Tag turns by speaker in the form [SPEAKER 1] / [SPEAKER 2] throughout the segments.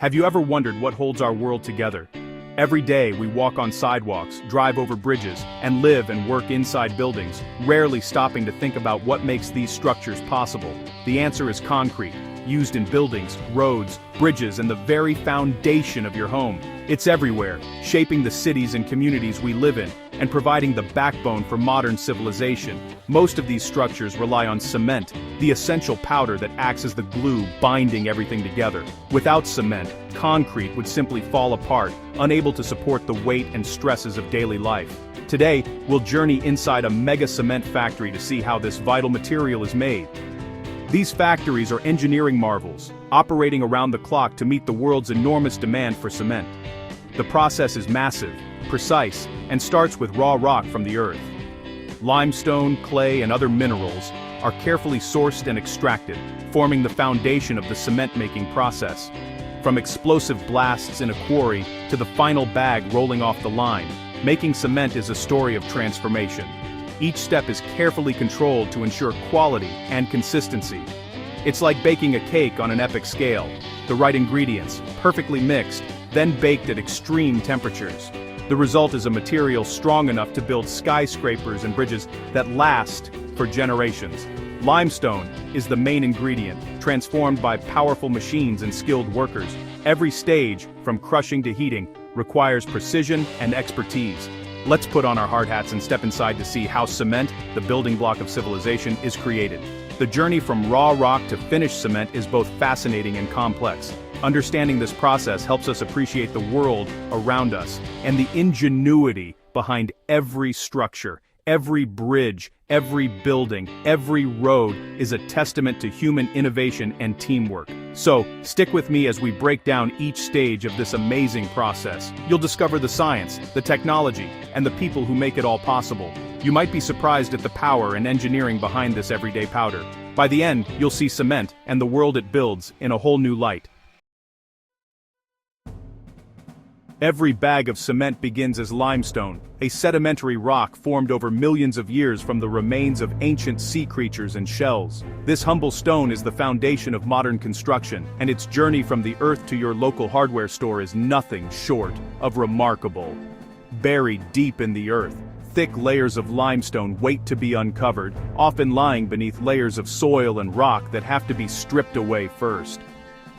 [SPEAKER 1] Have you ever wondered what holds our world together? Every day we walk on sidewalks, drive over bridges, and live and work inside buildings, rarely stopping to think about what makes these structures possible. The answer is concrete, used in buildings, roads, bridges, and the very foundation of your home. It's everywhere, shaping the cities and communities we live in, and providing the backbone for modern civilization. Most of these structures rely on cement, the essential powder that acts as the glue binding everything together. Without cement, concrete would simply fall apart, unable to support the weight and stresses of daily life. Today, we'll journey inside a mega cement factory to see how this vital material is made. These factories are engineering marvels, operating around the clock to meet the world's enormous demand for cement. The process is massive, precise, and starts with raw rock from the earth. Limestone, clay, and other minerals are carefully sourced and extracted, forming the foundation of the cement-making process. From explosive blasts in a quarry to the final bag rolling off the line, making cement is a story of transformation. Each step is carefully controlled to ensure quality and consistency. It's like baking a cake on an epic scale. The right ingredients, perfectly mixed, then baked at extreme temperatures. The result is a material strong enough to build skyscrapers and bridges that last for generations. Limestone is the main ingredient, transformed by powerful machines and skilled workers. Every stage, from crushing to heating, requires precision and expertise. Let's put on our hard hats and step inside to see how cement, the building block of civilization, is created. The journey from raw rock to finished cement is both fascinating and complex. Understanding this process helps us appreciate the world around us and the ingenuity behind every structure. Every bridge, every building, every road is a testament to human innovation and teamwork. So, stick with me as we break down each stage of this amazing process. You'll discover the science, the technology, and the people who make it all possible. You might be surprised at the power and engineering behind this everyday powder. By the end, you'll see cement and the world it builds in a whole new light. Every bag of cement begins as limestone, a sedimentary rock formed over millions of years from the remains of ancient sea creatures and shells. This humble stone is the foundation of modern construction, and its journey from the earth to your local hardware store is nothing short of remarkable. Buried deep in the earth, thick layers of limestone wait to be uncovered, often lying beneath layers of soil and rock that have to be stripped away first.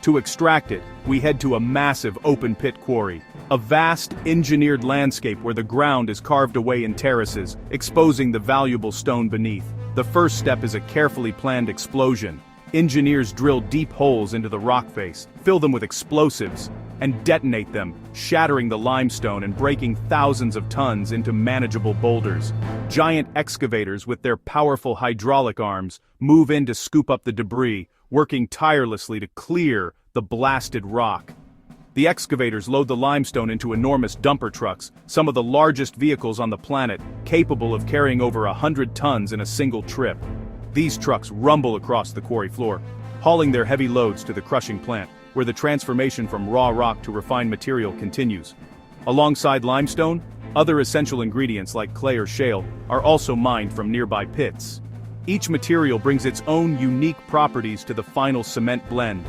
[SPEAKER 1] To extract it, we head to a massive open-pit quarry, a vast, engineered landscape where the ground is carved away in terraces, exposing the valuable stone beneath. The first step is a carefully planned explosion. Engineers drill deep holes into the rock face, fill them with explosives, and detonate them, shattering the limestone and breaking thousands of tons into manageable boulders. Giant excavators with their powerful hydraulic arms move in to scoop up the debris, working tirelessly to clear the blasted rock. The excavators load the limestone into enormous dumper trucks, some of the largest vehicles on the planet, capable of carrying over 100 tons in a single trip. These trucks rumble across the quarry floor, hauling their heavy loads to the crushing plant, where the transformation from raw rock to refined material continues. Alongside limestone, other essential ingredients like clay or shale are also mined from nearby pits. Each material brings its own unique properties to the final cement blend.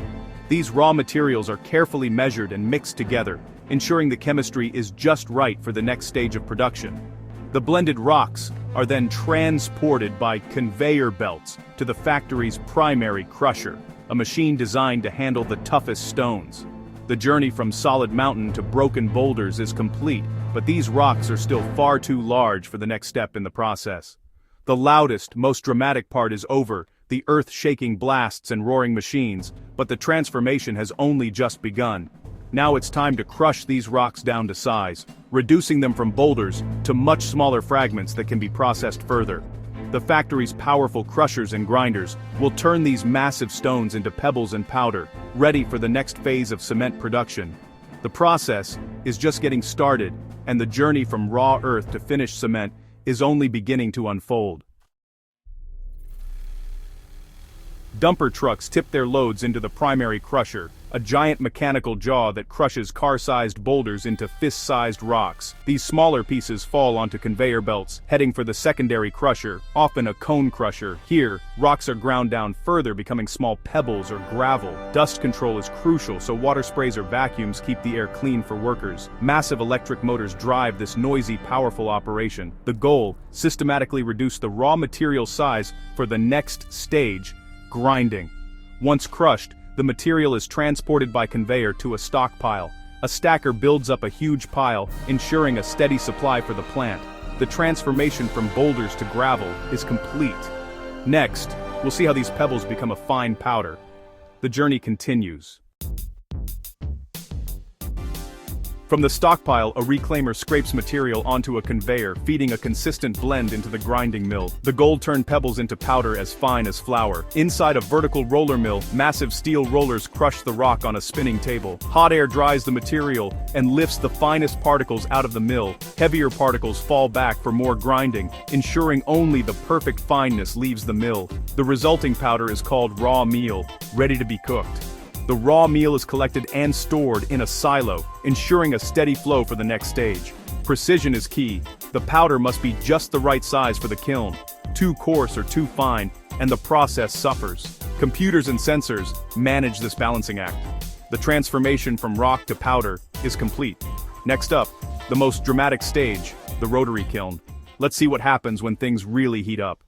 [SPEAKER 1] These raw materials are carefully measured and mixed together, ensuring the chemistry is just right for the next stage of production. The blended rocks are then transported by conveyor belts to the factory's primary crusher, a machine designed to handle the toughest stones. The journey from solid mountain to broken boulders is complete, but these rocks are still far too large for the next step in the process. The loudest, most dramatic part is over, the earth-shaking blasts and roaring machines, but the transformation has only just begun. Now it's time to crush these rocks down to size, reducing them from boulders to much smaller fragments that can be processed further. The factory's powerful crushers and grinders will turn these massive stones into pebbles and powder, ready for the next phase of cement production. The process is just getting started, and the journey from raw earth to finished cement is only beginning to unfold. Dumper trucks tip their loads into the primary crusher, a giant mechanical jaw that crushes car-sized boulders into fist-sized rocks. These smaller pieces fall onto conveyor belts, heading for the secondary crusher, often a cone crusher. Here, rocks are ground down further, becoming small pebbles or gravel. Dust control is crucial, so water sprays or vacuums keep the air clean for workers. Massive electric motors drive this noisy, powerful operation. The goal: systematically reduce the raw material size for the next stage, grinding. Once crushed, the material is transported by conveyor to a stockpile. A stacker builds up a huge pile, ensuring a steady supply for the plant. The transformation from boulders to gravel is complete. Next, we'll see how these pebbles become a fine powder. The journey continues. From the stockpile, a reclaimer scrapes material onto a conveyor, feeding a consistent blend into the grinding mill. The gold-turned pebbles into powder as fine as flour. Inside a vertical roller mill, massive steel rollers crush the rock on a spinning table. Hot air dries the material and lifts the finest particles out of the mill. Heavier particles fall back for more grinding, ensuring only the perfect fineness leaves the mill. The resulting powder is called raw meal, ready to be cooked. The raw meal is collected and stored in a silo, ensuring a steady flow for the next stage. Precision is key. The powder must be just the right size for the kiln. Too coarse or too fine, and the process suffers. Computers and sensors manage this balancing act. The transformation from rock to powder is complete. Next up, the most dramatic stage, the rotary kiln. Let's see what happens when things really heat up.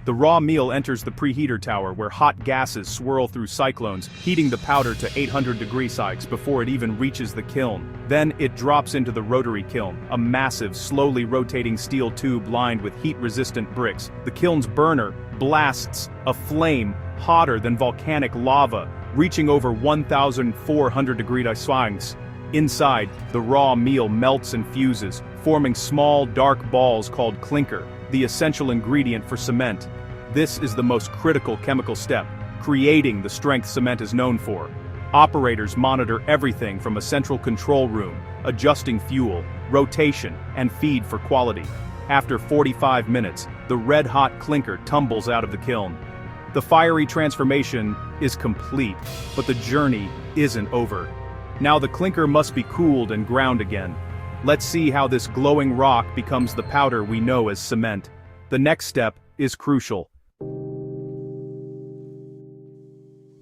[SPEAKER 1] The raw meal enters the preheater tower where hot gases swirl through cyclones, heating the powder to 800 degrees Celsius before it even reaches the kiln. Then it drops into the rotary kiln, a massive, slowly rotating steel tube lined with heat-resistant bricks. The kiln's burner blasts a flame hotter than volcanic lava, reaching over 1,400 degrees Celsius. Inside, the raw meal melts and fuses, forming small, dark balls called clinker, the essential ingredient for cement. This is the most critical chemical step, creating the strength cement is known for. Operators monitor everything from a central control room, adjusting fuel, rotation, and feed for quality. After 45 minutes, the red-hot clinker tumbles out of the kiln. The fiery transformation is complete, but the journey isn't over. Now the clinker must be cooled and ground again. Let's see how this glowing rock becomes the powder we know as cement. The next step is crucial.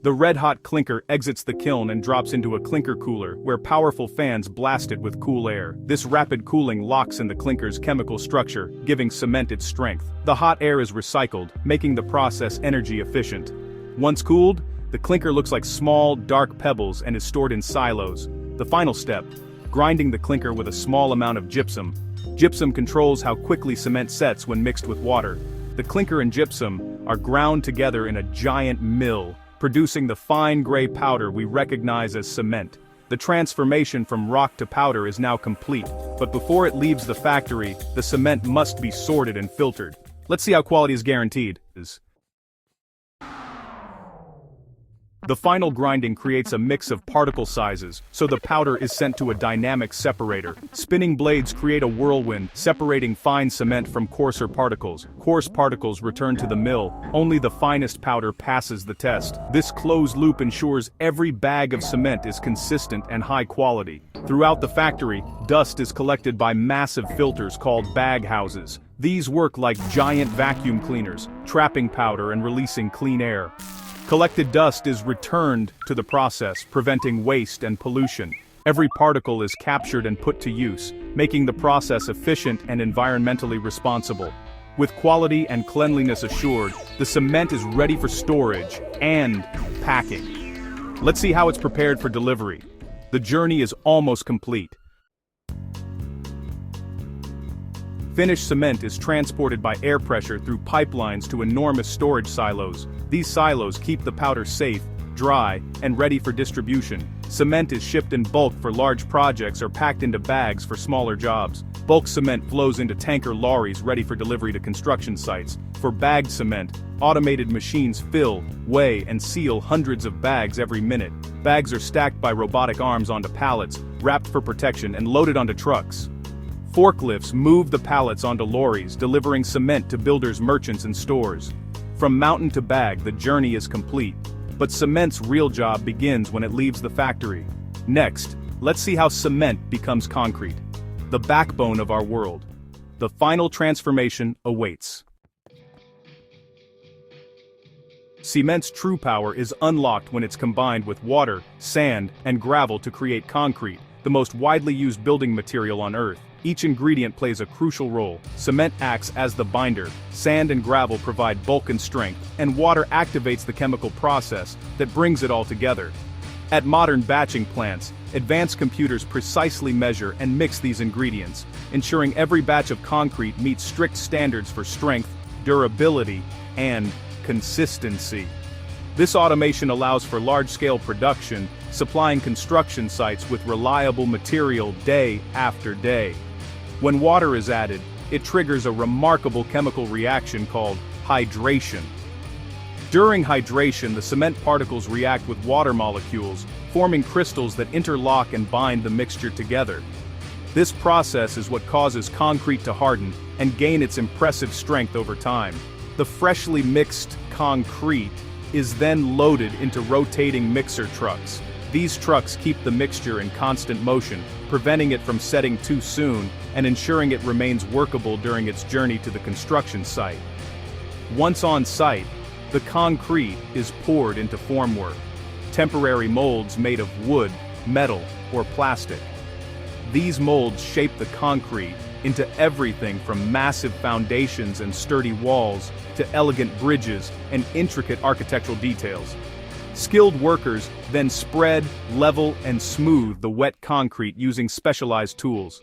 [SPEAKER 1] The red-hot clinker exits the kiln and drops into a clinker cooler, where powerful fans blast it with cool air. This rapid cooling locks in the clinker's chemical structure, giving cement its strength. The hot air is recycled, making the process energy efficient. Once cooled, the clinker looks like small, dark pebbles and is stored in silos. The final step: grinding the clinker with a small amount of gypsum. Gypsum controls how quickly cement sets when mixed with water. The clinker and gypsum are ground together in a giant mill, producing the fine gray powder we recognize as cement. The transformation from rock to powder is now complete, but before it leaves the factory, the cement must be sorted and filtered. Let's see how quality is guaranteed. The final grinding creates a mix of particle sizes, so the powder is sent to a dynamic separator. Spinning blades create a whirlwind, separating fine cement from coarser particles. Coarse particles return to the mill. Only the finest powder passes the test. This closed loop ensures every bag of cement is consistent and high quality. Throughout the factory, dust is collected by massive filters called bag houses. These work like giant vacuum cleaners, trapping powder and releasing clean air. Collected dust is returned to the process, preventing waste and pollution. Every particle is captured and put to use, making the process efficient and environmentally responsible. With quality and cleanliness assured, the cement is ready for storage and packing. Let's see how it's prepared for delivery. The journey is almost complete. Finished cement is transported by air pressure through pipelines to enormous storage silos. These silos keep the powder safe, dry, and ready for distribution. Cement is shipped in bulk for large projects or packed into bags for smaller jobs. Bulk cement flows into tanker lorries ready for delivery to construction sites. For bagged cement, automated machines fill, weigh, and seal hundreds of bags every minute. Bags are stacked by robotic arms onto pallets, wrapped for protection, and loaded onto trucks. Forklifts move the pallets onto lorries, delivering cement to builders, merchants, and stores. From mountain to bag, the journey is complete. But cement's real job begins when it leaves the factory. Next, let's see how cement becomes concrete, the backbone of our world. The final transformation awaits. Cement's true power is unlocked when it's combined with water, sand, and gravel to create concrete, the most widely used building material on Earth. Each ingredient plays a crucial role. Cement acts as the binder, sand and gravel provide bulk and strength, and water activates the chemical process that brings it all together. At modern batching plants, advanced computers precisely measure and mix these ingredients, ensuring every batch of concrete meets strict standards for strength, durability, and consistency. This automation allows for large-scale production, supplying construction sites with reliable material day after day. When water is added, it triggers a remarkable chemical reaction called hydration. During hydration, the cement particles react with water molecules, forming crystals that interlock and bind the mixture together. This process is what causes concrete to harden and gain its impressive strength over time. The freshly mixed concrete is then loaded into rotating mixer trucks. These trucks keep the mixture in constant motion, preventing it from setting too soon and ensuring it remains workable during its journey to the construction site. Once on site, the concrete is poured into formwork, temporary molds made of wood, metal, or plastic. These molds shape the concrete into everything from massive foundations and sturdy walls to elegant bridges and intricate architectural details. Skilled workers then spread, level, and smooth the wet concrete using specialized tools.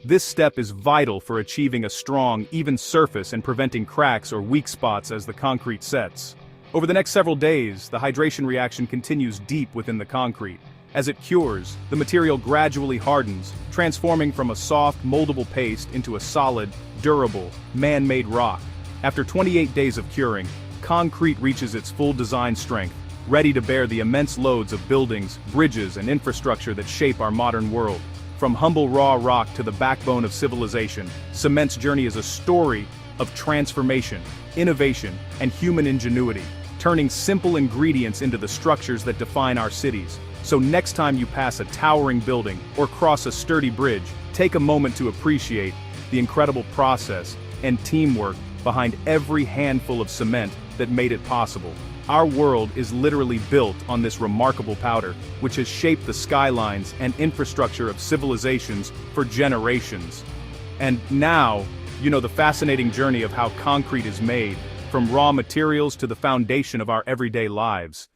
[SPEAKER 1] This step is vital for achieving a strong, even surface and preventing cracks or weak spots as the concrete sets. Over the next several days, the hydration reaction continues deep within the concrete. As it cures, the material gradually hardens, transforming from a soft, moldable paste into a solid, durable, man-made rock. After 28 days of curing, concrete reaches its full design strength, ready to bear the immense loads of buildings, bridges, and infrastructure that shape our modern world. From humble raw rock to the backbone of civilization, cement's journey is a story of transformation, innovation, and human ingenuity, turning simple ingredients into the structures that define our cities. So next time you pass a towering building or cross a sturdy bridge, take a moment to appreciate the incredible process and teamwork behind every handful of cement that made it possible. Our world is literally built on this remarkable powder, which has shaped the skylines and infrastructure of civilizations for generations. And now, you know the fascinating journey of how concrete is made, from raw materials to the foundation of our everyday lives.